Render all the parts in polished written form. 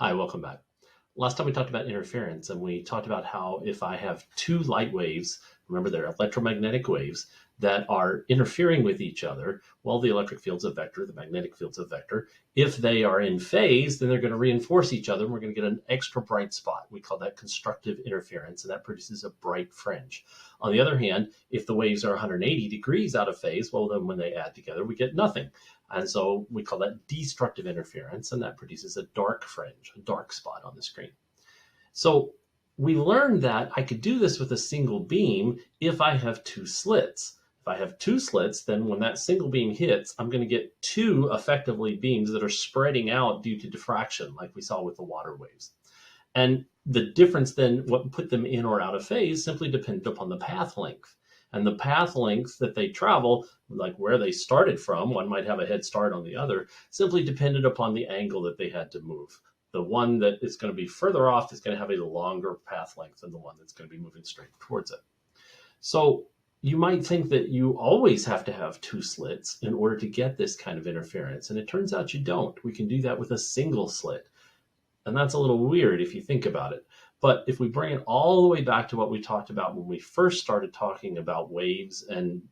Hi, welcome back. Last time we talked about interference, and we talked about how if I have two light waves, remember they're electromagnetic waves, that are interfering with each other, well, the electric field's a vector, the magnetic field's a vector. If they are in phase, then they're going to reinforce each other, and we're going to get an extra bright spot. We call that constructive interference, and that produces a bright fringe. On the other hand, if the waves are 180 degrees out of phase, well, then when they add together, we get nothing. And so we call that destructive interference, and that produces a dark fringe, a dark spot on the screen. So we learned that I could do this with a single beam if I have two slits. If I have two slits, then when that single beam hits, I'm going to get two effectively beams that are spreading out due to diffraction, like we saw with the water waves. And the difference then, what put them in or out of phase, simply depended upon the path length. And the path length that they travel, like where they started from, one might have a head start on the other, simply depended upon the angle that they had to move. The one that is going to be further off is going to have a longer path length than the one that's going to be moving straight towards it. So you might think that you always have to have two slits in order to get this kind of interference. And it turns out you don't. We can do that with a single slit. And that's a little weird if you think about it. But if we bring it all the way back to what we talked about when we first started talking about waves and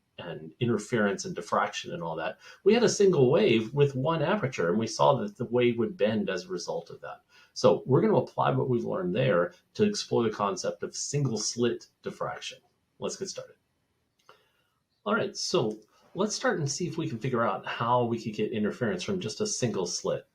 interference and diffraction and all that, we had a single wave with one aperture, and we saw that the wave would bend as a result of that. So we're going to apply what we've learned there to explore the concept of single slit diffraction. Let's get started. All right, so let's start and see if we can figure out how we could get interference from just a single slit.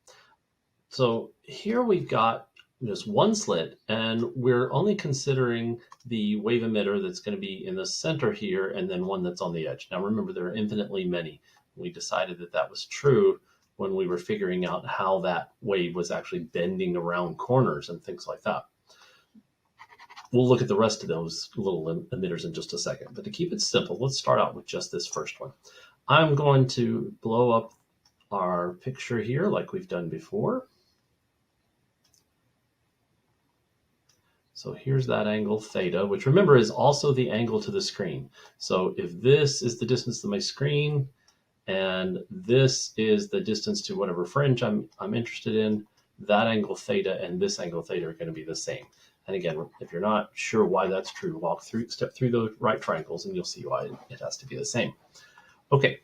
So here we've got just one slit, and we're only considering the wave emitter that's going to be in the center here and then one that's on the edge. Now remember, there are infinitely many. We decided that that was true when we were figuring out how that wave was actually bending around corners and things like that. We'll look at the rest of those little emitters in just a second. But to keep it simple, let's start out with just this first one. I'm going to blow up our picture here like we've done before. So here's that angle theta, which remember is also the angle to the screen. So if this is the distance to my screen and this is the distance to whatever fringe I'm interested in, that angle theta and this angle theta are going to be the same. And again, if you're not sure why that's true, step through the right triangles and you'll see why it has to be the same. Okay,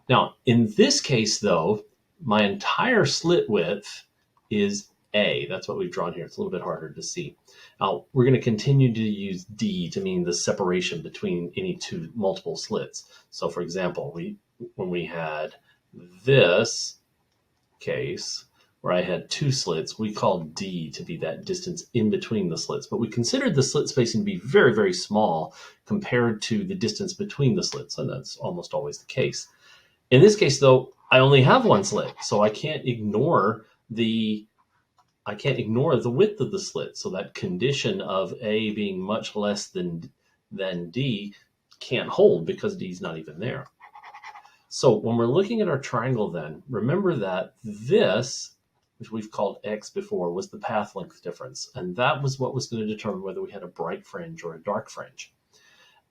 now in this case though, my entire slit width is A. That's what we've drawn here. It's a little bit harder to see. Now, we're going to continue to use D to mean the separation between any two multiple slits. So for example, when we had this case where I had two slits, we called D to be that distance in between the slits. But we considered the slit spacing to be very, very small compared to the distance between the slits, and that's almost always the case. In this case, though, I only have one slit, so I can't ignore the width of the slit. So that condition of A being much less than D can't hold because D is not even there. So when we're looking at our triangle then, remember that this, which we've called X before, was the path length difference. And that was what was going to determine whether we had a bright fringe or a dark fringe.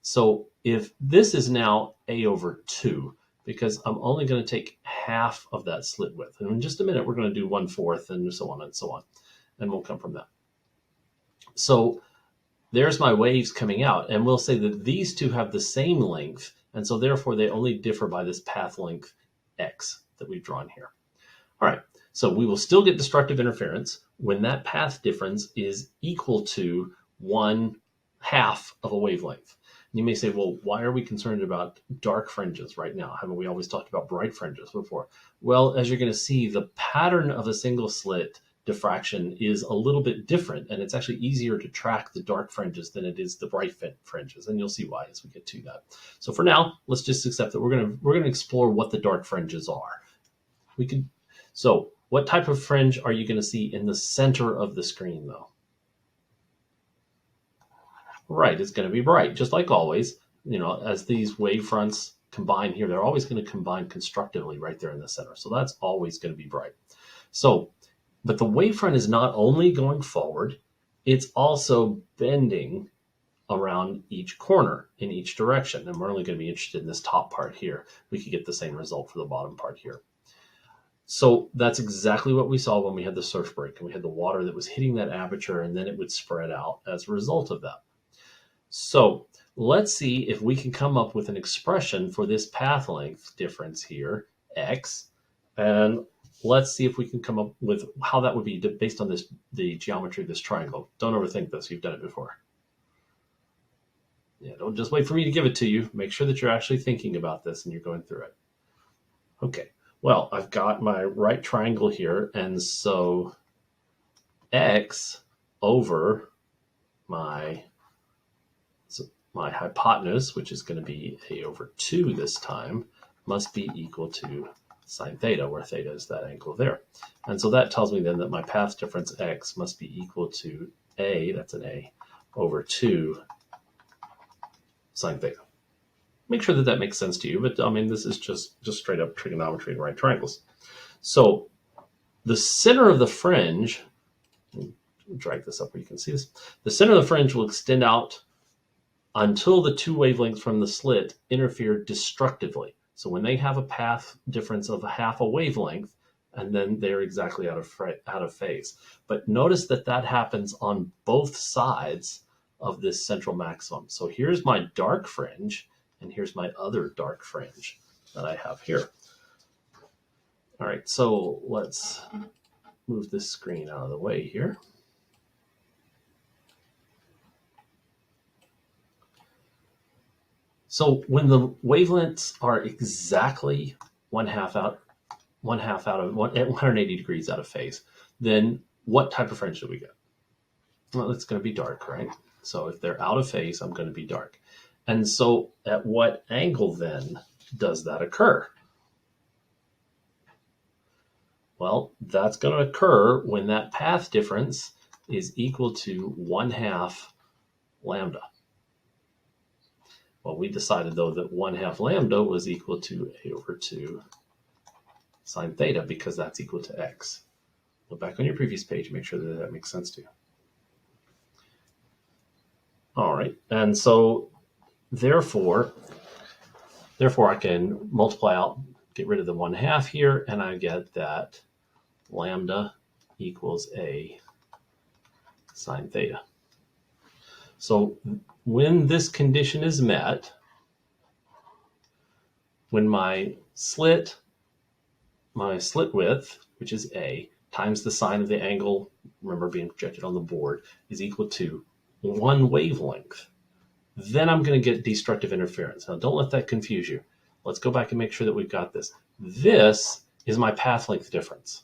So if this is now A over 2, because I'm only going to take half of that slit width. And in just a minute, we're going to do 1/4 and so on and so on. And we'll come from that. So there's my waves coming out. And we'll say that these two have the same length. And so therefore, they only differ by this path length X that we've drawn here. All right. So we will still get destructive interference when that path difference is equal to 1/2 of a wavelength. You may say, well, why are we concerned about dark fringes right now? Haven't we always talked about bright fringes before? Well, as you're going to see, the pattern of a single slit diffraction is a little bit different, and it's actually easier to track the dark fringes than it is the bright fringes, and you'll see why as we get to that. So for now, let's just accept that we're going to explore what the dark fringes are. So what type of fringe are you going to see in the center of the screen, though? Right, it's going to be bright, just like always. You know, as these wave fronts combine here, they're always going to combine constructively right there in the center. So that's always going to be bright. So, but the wavefront is not only going forward, it's also bending around each corner in each direction. And we're only going to be interested in this top part here. We could get the same result for the bottom part here. So that's exactly what we saw when we had the surf break and we had the water that was hitting that aperture and then it would spread out as a result of that. So let's see if we can come up with an expression for this path length difference here, x, and let's see if we can come up with how that would be based on the geometry of this triangle. Don't overthink this, you've done it before. Yeah, don't just wait for me to give it to you. Make sure that you're actually thinking about this and you're going through it. Okay, well, I've got my right triangle here, and so x over my hypotenuse, which is going to be a over 2 this time, must be equal to sine theta, where theta is that angle there. And so that tells me then that my path difference x must be equal to a, that's an a, over 2 sine theta. Make sure that that makes sense to you, but I mean, this is just straight up trigonometry and right triangles. So the center of the fringe, drag this up where you can see this, the center of the fringe will extend out until the two wavelengths from the slit interfere destructively. So when they have a path difference of half a wavelength, and then they're exactly out of phase. But notice that that happens on both sides of this central maximum. So here's my dark fringe, and here's my other dark fringe that I have here. All right, so let's move this screen out of the way here. So when the wavelengths are exactly at 180 degrees out of phase, then what type of fringe do we get? Well, it's going to be dark, right? So if they're out of phase, I'm going to be dark. And so at what angle then does that occur? Well, that's going to occur when that path difference is equal to 1/2 lambda. Well, we decided, though, that 1/2 lambda was equal to a over 2 sine theta because that's equal to x. Look back on your previous page and make sure that that makes sense to you. All right, and so therefore I can multiply out, get rid of the 1/2 here, and I get that lambda equals a sine theta. So when this condition is met, when my slit width, which is a, times the sine of the angle, remember being projected on the board, is equal to 1 wavelength, then I'm going to get destructive interference. Now, don't let that confuse you. Let's go back and make sure that we've got this. This is my path length difference.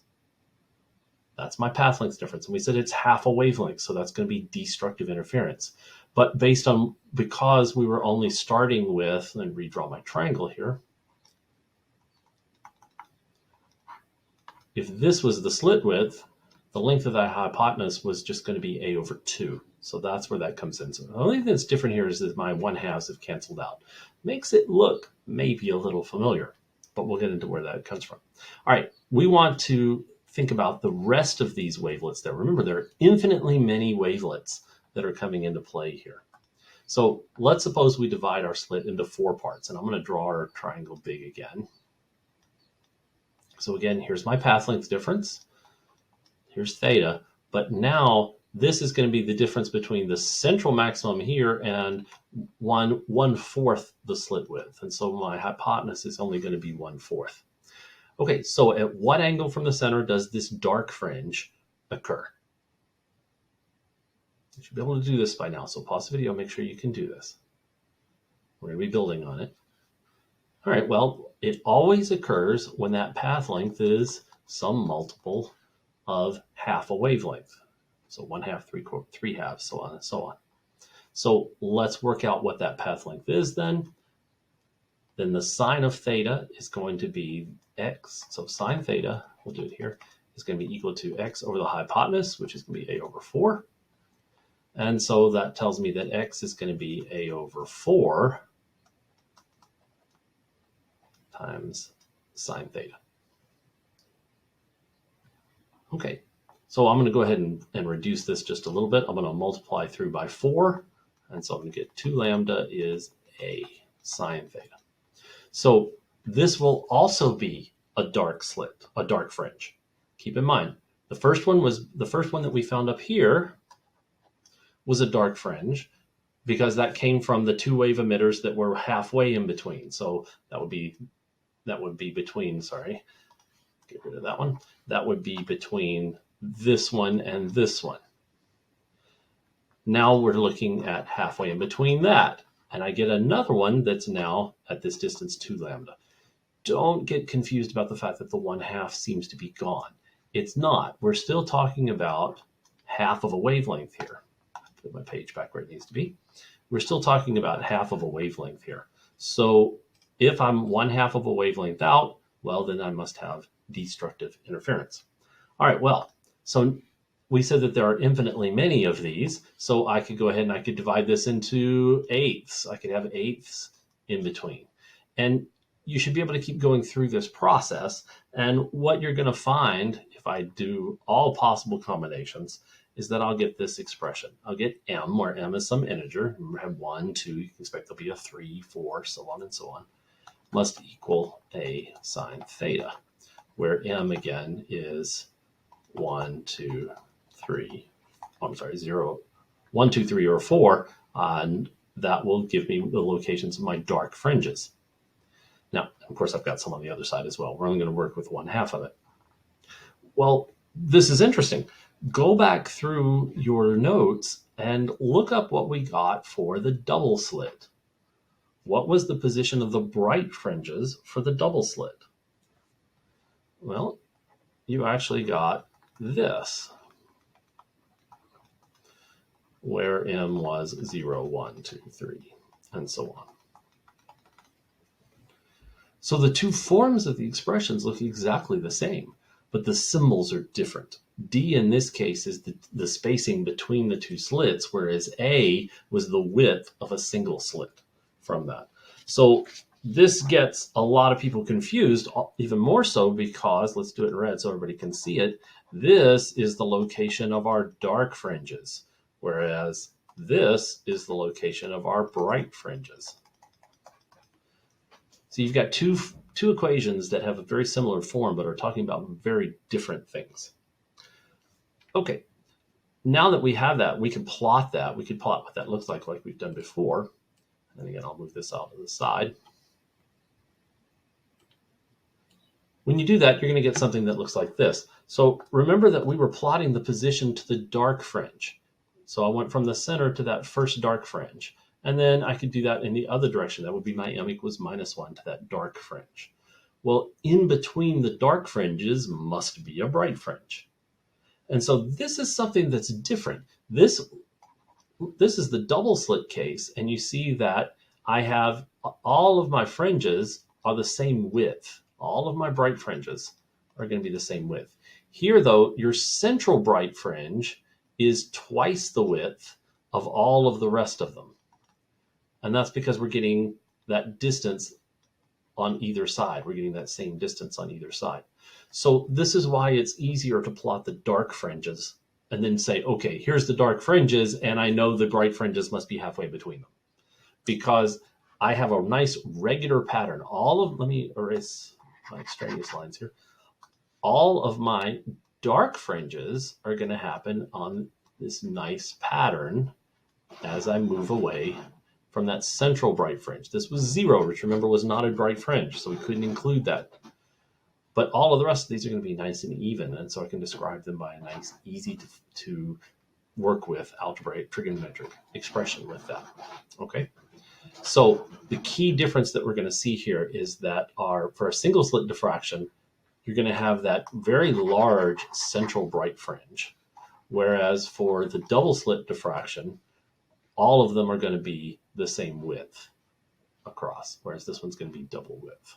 That's my path length difference. And we said it's half a wavelength, so that's going to be destructive interference. But because we were only starting with, and redraw my triangle here, if this was the slit width, the length of that hypotenuse was just going to be a over 2. So that's where that comes in. So the only thing that's different here is that my 1/2s have canceled out. Makes it look maybe a little familiar, but we'll get into where that comes from. All right, we want to think about the rest of these wavelets there. Remember, there are infinitely many wavelets that are coming into play here. So let's suppose we divide our slit into 4 parts, and I'm going to draw our triangle big again. So again, here's my path length difference. Here's theta, but now this is going to be the difference between the central maximum here and 1/4 the slit width. And so my hypotenuse is only going to be 1/4. Okay, so at what angle from the center does this dark fringe occur? You should be able to do this by now, so pause the video, make sure you can do this. We're going to be building on it. All right, well, it always occurs when that path length is some multiple of half a wavelength. So 1/2, 3/2, so on and so on. So let's work out what that path length is then. Then the sine of theta is going to be x. So sine theta, we'll do it here, is going to be equal to x over the hypotenuse, which is going to be a over 4. And so that tells me that x is going to be a over 4 times sine theta. Okay, so I'm going to go ahead and reduce this just a little bit. I'm going to multiply through by 4, and so I'm going to get 2 lambda is a sine theta. So this will also be a dark slit, a dark fringe. Keep in mind, the first one that we found up here was a dark fringe because that came from the two wave emitters that were halfway in between. So that would be between, sorry, get rid of that one. That would be between this one and this one. Now we're looking at halfway in between that. And I get another one that's now at this distance 2 lambda. Don't get confused about the fact that the 1/2 seems to be gone. It's not. We're still talking about half of a wavelength here. Put my page back where it needs to be. We're still talking about half of a wavelength here. So if I'm 1/2 of a wavelength out, well, then I must have destructive interference. All right, well, so we said that there are infinitely many of these, so I could go ahead and I could divide this into eighths. I could have eighths in between. And you should be able to keep going through this process. And what you're going to find, if I do all possible combinations, is that I'll get this expression. I'll get m, where m is some integer. Remember, I have 1, 2, you can expect there'll be a 3, 4, so on and so on, must equal a sine theta, where m again is 1, 2, 3, I'm sorry, 0, 1, 2, 3, or 4, and that will give me the locations of my dark fringes. Now, of course, I've got some on the other side as well. We're only going to work with 1/2 of it. Well, this is interesting. Go back through your notes and look up what we got for the double slit. What was the position of the bright fringes for the double slit? Well, you actually got this, where m was 0, 1, 2, 3, and so on. So the two forms of the expressions look exactly the same, but the symbols are different. D in this case is the spacing between the two slits, whereas A was the width of a single slit from that. So this gets a lot of people confused, even more so because, let's do it in red so everybody can see it, this is the location of our dark fringes, whereas this is the location of our bright fringes. So you've got two equations that have a very similar form but are talking about very different things. Okay, now that we have that, we can plot that. We can plot what that looks like we've done before. And again, I'll move this out to the side. When you do that, you're going to get something that looks like this. So remember that we were plotting the position to the dark fringe. So I went from the center to that first dark fringe. And then I could do that in the other direction. That would be my m equals -1 to that dark fringe. Well, in between the dark fringes must be a bright fringe. And so this is something that's different. This is the double slit case, and you see that I have all of my fringes are the same width. All of my bright fringes are going to be the same width. Here, though, your central bright fringe is twice the width of all of the rest of them. And that's because we're getting that distance on either side. We're getting that same distance on either side. So this is why it's easier to plot the dark fringes and then say, okay, here's the dark fringes, and I know the bright fringes must be halfway between them. Because I have a nice regular pattern. Let me erase my extraneous lines here. All of my dark fringes are going to happen on this nice pattern as I move away from that central bright fringe. This was 0, which remember was not a bright fringe, so we couldn't include that. But all of the rest of these are going to be nice and even, and so I can describe them by a nice, easy to work with algebraic trigonometric expression with that. Okay, so the key difference that we're going to see here is that for a single slit diffraction, you're going to have that very large central bright fringe, whereas for the double slit diffraction, all of them are going to be the same width across, whereas this one's going to be double width.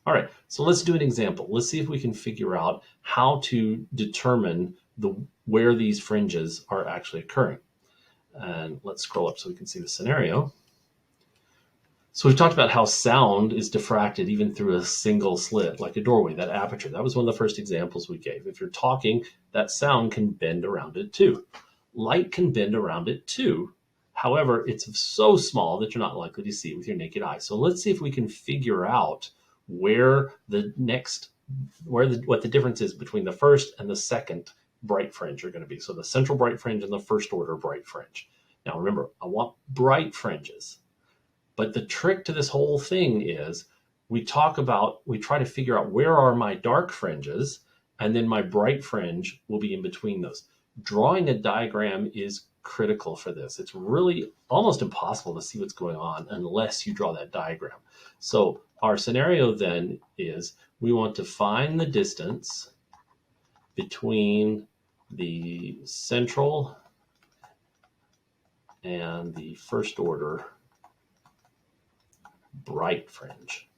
All right, so let's do an example. Let's see if we can figure out how to determine where these fringes are actually occurring. And let's scroll up so we can see the scenario. So we've talked about how sound is diffracted even through a single slit, like a doorway, that aperture. That was one of the first examples we gave. If you're talking, that sound can bend around it too. Light can bend around it too. However, it's so small that you're not likely to see it with your naked eye. So let's see if we can figure out where the next what the difference is between the first and the second bright fringe are going to be. So the central bright fringe and the first order bright fringe. Now remember, I want bright fringes. But the trick to this whole thing is we try to figure out where are my dark fringes, and then my bright fringe will be in between those. Drawing a diagram is critical for this. It's really almost impossible to see what's going on unless you draw that diagram. So our scenario then is we want to find the distance between the central and the first order bright fringe.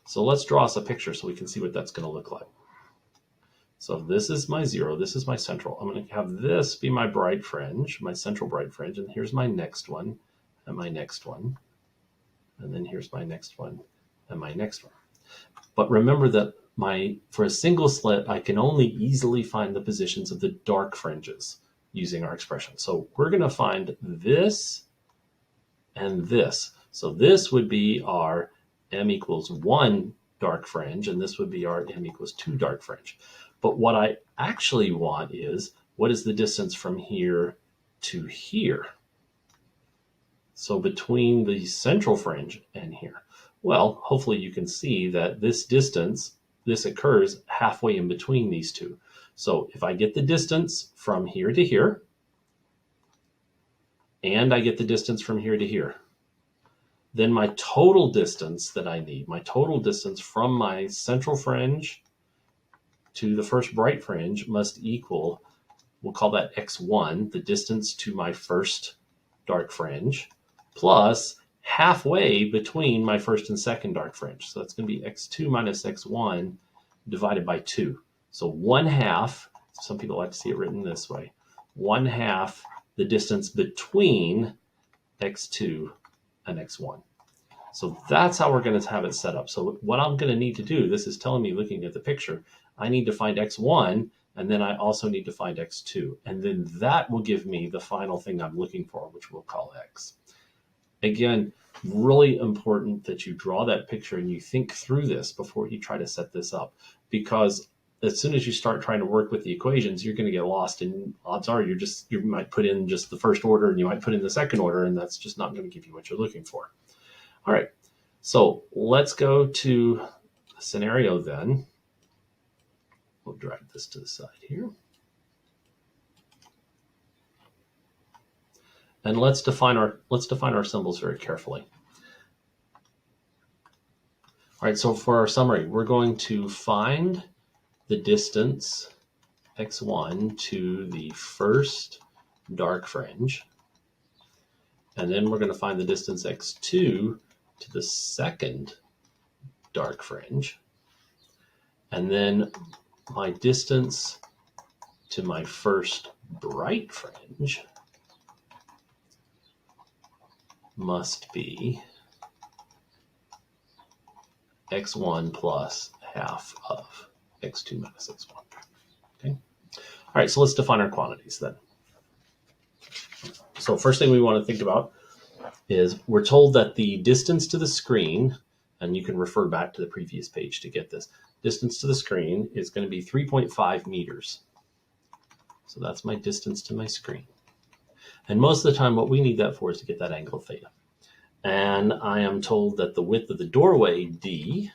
So let's draw us a picture so we can see what that's going to look like. So this is my 0, this is my central. I'm going to have this be my bright fringe, my central bright fringe, and here's my next one, and my next one, and then here's my next one, and my next one. But remember that for a single slit, I can only easily find the positions of the dark fringes using our expression. So we're going to find this and this. So this would be our m equals 1 dark fringe, and this would be our m equals 2 dark fringe. But what I actually want is, what is the distance from here to here? So between the central fringe and here. Well, hopefully you can see that this distance, this occurs halfway in between these two. So if I get the distance from here to here, and I get the distance from here to here, then my total distance that I need, my total distance from my central fringe to the first bright fringe must equal, we'll call that x1, the distance to my first dark fringe, plus halfway between my first and second dark fringe. So that's going to be x2 minus x1 divided by 2. So 1/2, some people like to see it written this way, 1/2 the distance between x2 and x1. So that's how we're going to have it set up. So what I'm going to need to do, this is telling me, looking at the picture, I need to find x1, and then I also need to find x2. And then that will give me the final thing I'm looking for, which we'll call x. Again, really important that you draw that picture and you think through this before you try to set this up. Because as soon as you start trying to work with the equations, you're going to get lost, and odds are you might put in just the first order and you might put in the second order, and that's just not going to give you what you're looking for. All right, so let's go to a scenario then. We'll drag this to the side here. And let's define our symbols very carefully. All right, so for our summary, we're going to find the distance x1 to the first dark fringe, and then we're going to find the distance x2 to the second dark fringe, and then my distance to my first bright fringe must be x1 plus half of x2 minus x1. Okay. All right, so let's define our quantities then. So first thing we want to think about is we're told that the distance to the screen, and you can refer back to the previous page to get this, distance to the screen is going to be 3.5 meters. So that's my distance to my screen. And most of the time what we need that for is to get that angle theta. And I am told that the width of the doorway, D,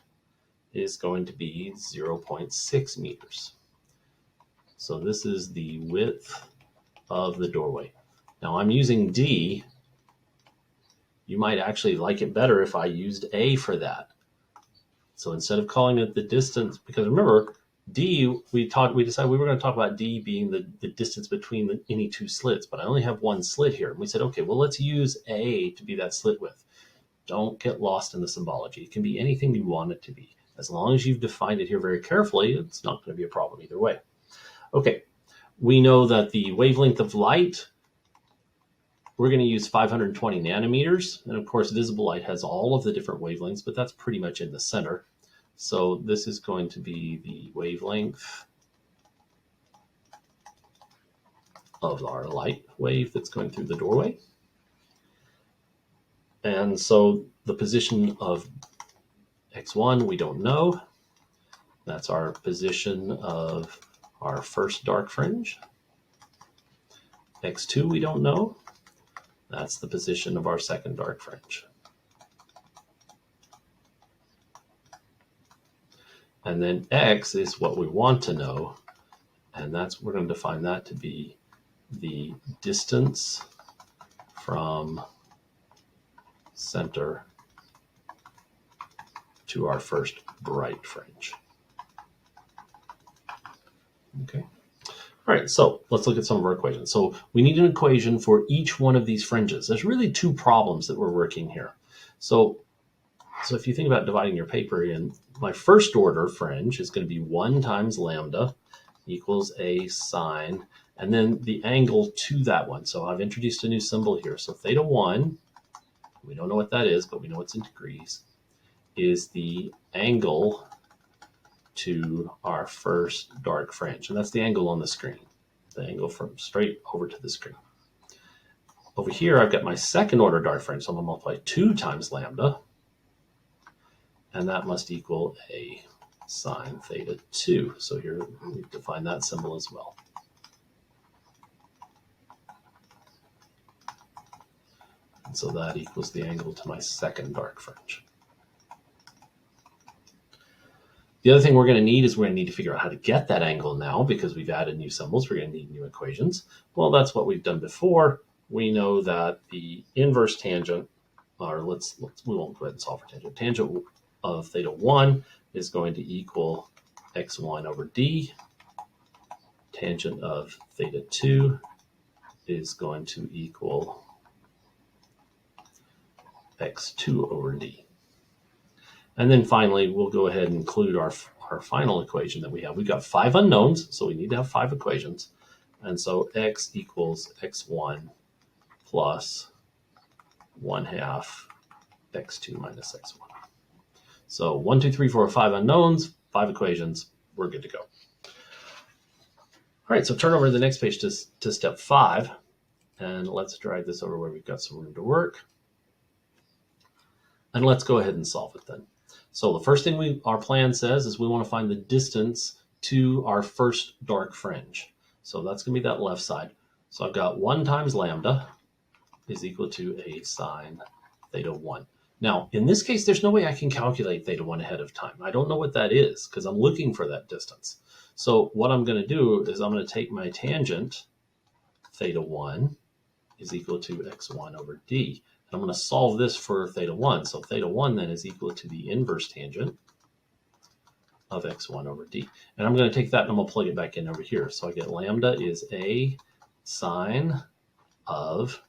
is going to be 0.6 meters. So this is the width of the doorway. Now I'm using D. You might actually like it better if I used A for that. So instead of calling it the distance, because remember, D, we decided we were going to talk about D being the distance between any two slits, but I only have one slit here. And we said, okay, well, let's use A to be that slit width. Don't get lost in the symbology. It can be anything you want it to be. As long as you've defined it here very carefully, it's not going to be a problem either way. Okay, we know that the wavelength of light, we're going to use 520 nanometers. And of course, visible light has all of the different wavelengths, but that's pretty much in the center. So this is going to be the wavelength of our light wave that's going through the doorway. And so the position of x1 we don't know. That's our position of our first dark fringe. x2 we don't know. That's the position of our second dark fringe. And then x is what we want to know, and we're going to define that to be the distance from center to our first bright fringe. Okay. All right, so let's look at some of our equations. So we need an equation for each one of these fringes. There's really two problems that we're working here. So if you think about dividing your paper in, my first order fringe is going to be 1 times lambda equals a sine, and then the angle to that one. So I've introduced a new symbol here. So theta 1, we don't know what that is, but we know it's in degrees, is the angle to our first dark fringe. And that's the angle on the screen, the angle from straight over to the screen. Over here, I've got my second order dark fringe. So I'm going to multiply 2 times lambda, and that must equal a sine theta 2. So here we define that symbol as well. And so that equals the angle to my second dark fringe. The other thing we're going to need is we're going to need to figure out how to get that angle now, because we've added new symbols. We're going to need new equations. Well, that's what we've done before. We know that the inverse tangent, or we won't go ahead and solve for tangent. Tangent of theta 1 is going to equal x1 over d. Tangent of theta 2 is going to equal x2 over d. And then finally, we'll go ahead and include our final equation that we have. We've got 5 unknowns, so we need to have 5 equations. And so x equals x1 plus 1/2 x2 minus x1. So 1, 2, 3, 4, 5 unknowns, 5 equations, we're good to go. All right, so turn over to the next page to step 5, and let's drag this over where we've got some room to work. And let's go ahead and solve it then. So the first thing our plan says is we want to find the distance to our first dark fringe. So that's going to be that left side. So I've got 1 times lambda is equal to a sine theta 1. Now, in this case, there's no way I can calculate theta 1 ahead of time. I don't know what that is because I'm looking for that distance. So what I'm going to do is I'm going to take my tangent theta 1 is equal to x1 over d. And I'm going to solve this for theta 1. So theta 1 then is equal to the inverse tangent of x1 over d. And I'm going to take that and I'm going to plug it back in over here. So I get lambda is a sine of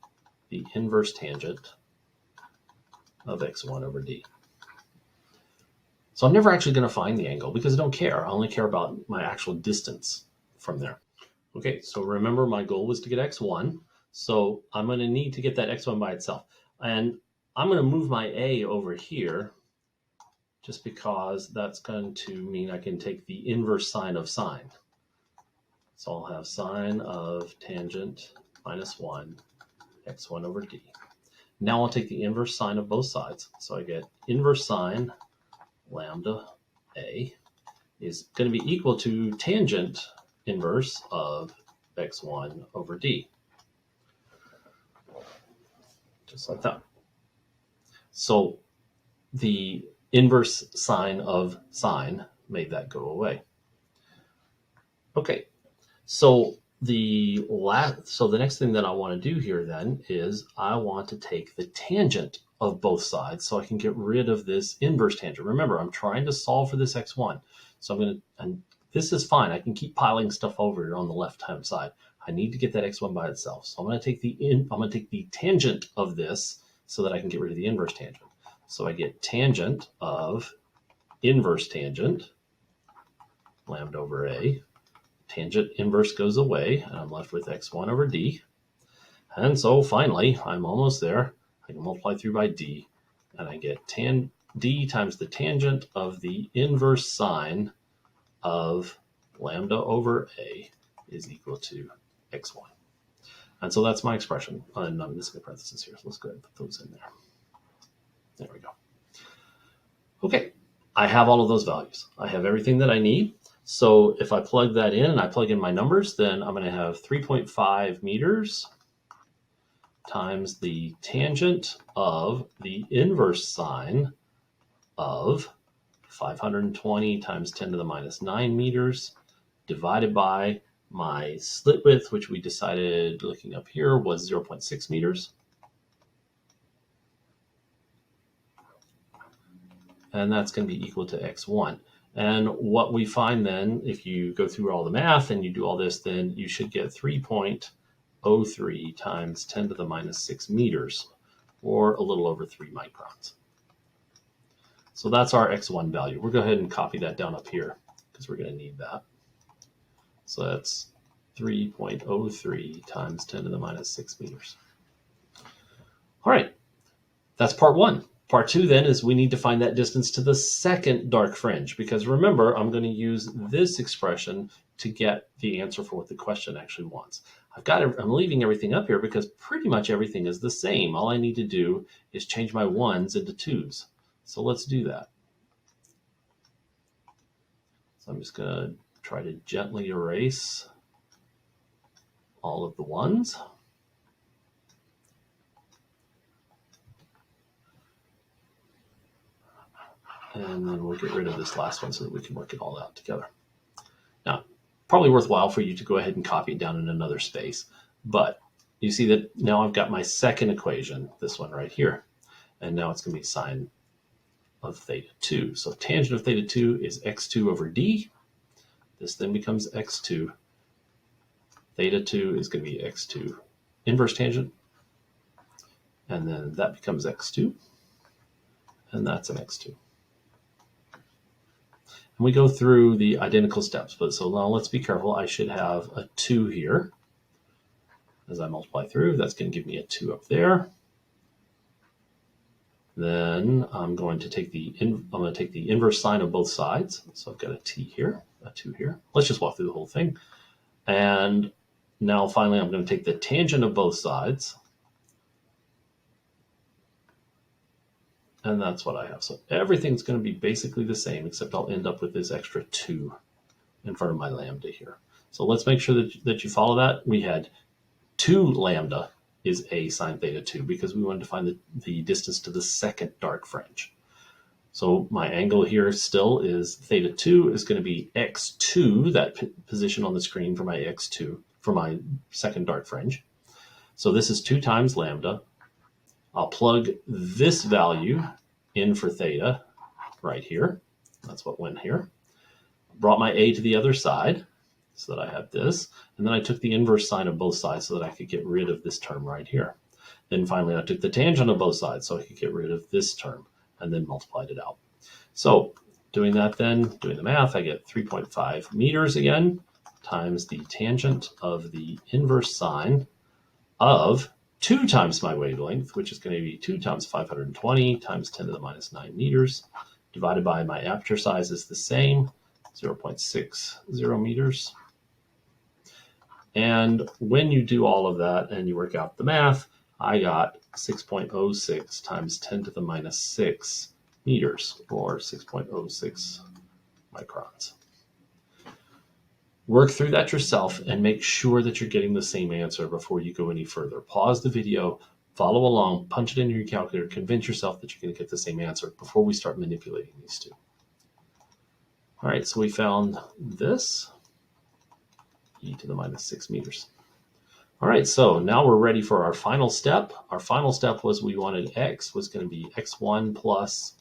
the inverse tangent of x1 over d. So I'm never actually going to find the angle because I don't care. I only care about my actual distance from there. Okay, so remember my goal was to get x1. So I'm going to need to get that x1 by itself. And I'm going to move my a over here just because that's going to mean I can take the inverse sine of sine. So I'll have sine of tangent minus 1 x1 over d. Now I'll take the inverse sine of both sides. So I get inverse sine lambda a is going to be equal to tangent inverse of x1 over d. Just like that. So the inverse sine of sine made that go away. Okay, so the next thing that I want to do here then is I want to take the tangent of both sides so I can get rid of this inverse tangent. Remember, I'm trying to solve for this x1. So I'm going to, and this is fine. I can keep piling stuff over here on the left-hand side. I need to get that x1 by itself. So I'm going to take the tangent of this so that I can get rid of the inverse tangent. So I get tangent of inverse tangent, lambda over a. Tangent inverse goes away, and I'm left with x1 over d. And so finally, I'm almost there. I can multiply through by d, and I get d times the tangent of the inverse sine of lambda over a is equal to x1. And so that's my expression. And I'm missing a parenthesis here, so let's go ahead and put those in there. There we go. Okay, I have all of those values. I have everything that I need. So if I plug that in and I plug in my numbers, then I'm going to have 3.5 meters times the tangent of the inverse sine of 520 times 10 to the minus 9 meters divided by my slit width, which we decided looking up here was 0.6 meters. And that's going to be equal to x1. And what we find then, if you go through all the math and you do all this, then you should get 3.03 times 10 to the minus 6 meters, or a little over 3 microns. So that's our x1 value. We'll go ahead and copy that down up here because we're going to need that. So that's 3.03 times 10 to the minus 6 meters. All right, that's part one. Part two then is we need to find that distance to the second dark fringe, because remember, I'm going to use this expression to get the answer for what the question actually wants. I'm leaving everything up here because pretty much everything is the same. All I need to do is change my ones into twos. So let's do that. So I'm just going to try to gently erase all of the ones. And then we'll get rid of this last one so that we can work it all out together. Now, probably worthwhile for you to go ahead and copy it down in another space. But you see that now I've got my second equation, this one right here. And now it's going to be sine of theta 2. So tangent of theta 2 is x2 over d. This then becomes x2. Theta 2 is going to be x2 inverse tangent. And then that becomes x2. And that's an x2. And we go through the identical steps. But so now let's be careful. I should have a 2 here. As I multiply through, that's going to give me a 2 up there. Then I'm going to take the inverse sine of both sides. So I've got a t here, a 2 here. Let's just walk through the whole thing. And now finally I'm going to take the tangent of both sides. And that's what I have. So everything's going to be basically the same, except I'll end up with this extra 2 in front of my lambda here. So let's make sure that you follow that. We had 2 lambda is a sine theta 2 because we wanted to find the distance to the second dark fringe. So my angle here still is theta 2 is going to be x2, that position on the screen for my x2, for my second dark fringe. So this is 2 times lambda. I'll plug this value in for theta right here. That's what went here. Brought my a to the other side so that I have this. And then I took the inverse sine of both sides so that I could get rid of this term right here. Then finally I took the tangent of both sides so I could get rid of this term and then multiplied it out. So doing that then, doing the math, I get 3.5 meters again times the tangent of the inverse sine of 2 times my wavelength, which is going to be 2 times 520 times 10 to the minus 9 meters, divided by my aperture size is the same, 0.60 meters. And when you do all of that and you work out the math, I got 6.06 times 10 to the minus 6 meters, or 6.06 microns. Work through that yourself and make sure that you're getting the same answer before you go any further. Pause the video, follow along, punch it into your calculator, convince yourself that you're going to get the same answer before we start manipulating these two. All right, so we found this, e to the minus 6 meters. All right, so now we're ready for our final step. Our final step was we wanted x was going to be x1 plus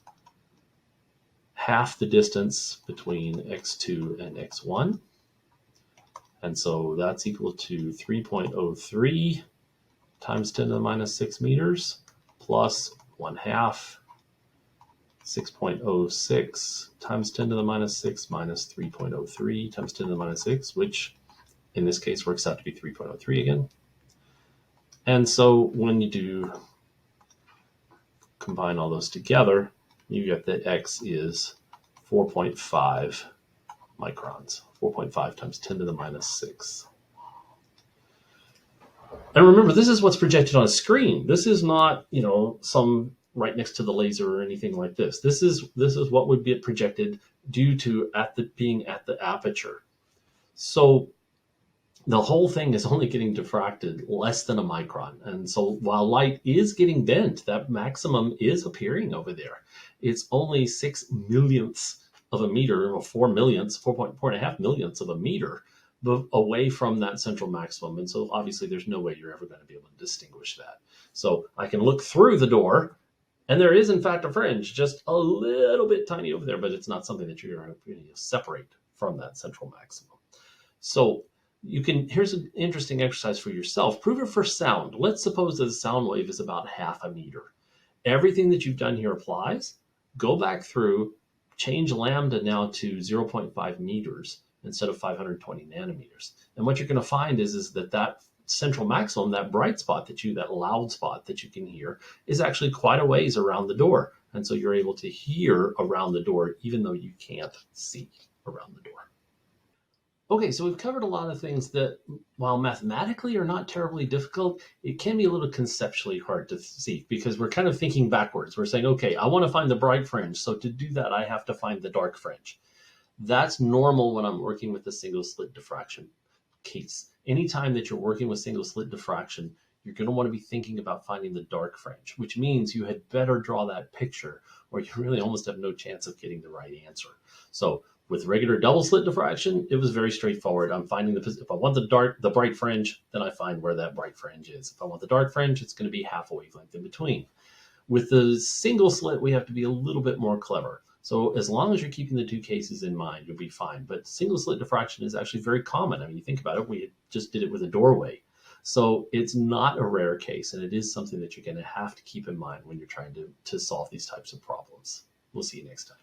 half the distance between x2 and x1. And so that's equal to 3.03 times 10 to the minus 6 meters plus 1/2 6.06 times 10 to the minus 6 minus 3.03 times 10 to the minus 6, which in this case works out to be 3.03 again. And so when you do combine all those together, you get that x is 4.5 microns, 4.5 times 10 to the minus 6. And remember, this is what's projected on a screen. This is not, some right next to the laser or anything like this. This is what would be projected due to being at the aperture. So the whole thing is only getting diffracted less than a micron. And so while light is getting bent, that maximum is appearing over there. It's only 6 millionths of a meter, or 4 millionths, 4.5 millionths of a meter away from that central maximum. And so obviously there's no way you're ever going to be able to distinguish that. So I can look through the door, and there is in fact a fringe, just a little bit tiny over there, but it's not something that you're going to separate from that central maximum. So here's an interesting exercise for yourself. Prove it for sound. Let's suppose that the sound wave is about half a meter. Everything that you've done here applies. Go back through, change lambda now to 0.5 meters instead of 520 nanometers. And what you're going to find is that central maximum, that bright spot that loud spot that you can hear, is actually quite a ways around the door. And so you're able to hear around the door, even though you can't see around the door. Okay, so we've covered a lot of things that, while mathematically are not terribly difficult, it can be a little conceptually hard to see because we're kind of thinking backwards. We're saying, okay, I want to find the bright fringe. So to do that, I have to find the dark fringe. That's normal when I'm working with the single-slit diffraction case. Anytime that you're working with single-slit diffraction, you're going to want to be thinking about finding the dark fringe, which means you had better draw that picture or you really almost have no chance of getting the right answer. So with regular double slit diffraction, it was very straightforward. I'm finding if I want the bright fringe, then I find where that bright fringe is. If I want the dark fringe, it's going to be half a wavelength in between. With the single slit, we have to be a little bit more clever. So as long as you're keeping the two cases in mind, you'll be fine. But single slit diffraction is actually very common. I mean, you think about it, we just did it with a doorway. So it's not a rare case, and it is something that you're going to have to keep in mind when you're trying to solve these types of problems. We'll see you next time.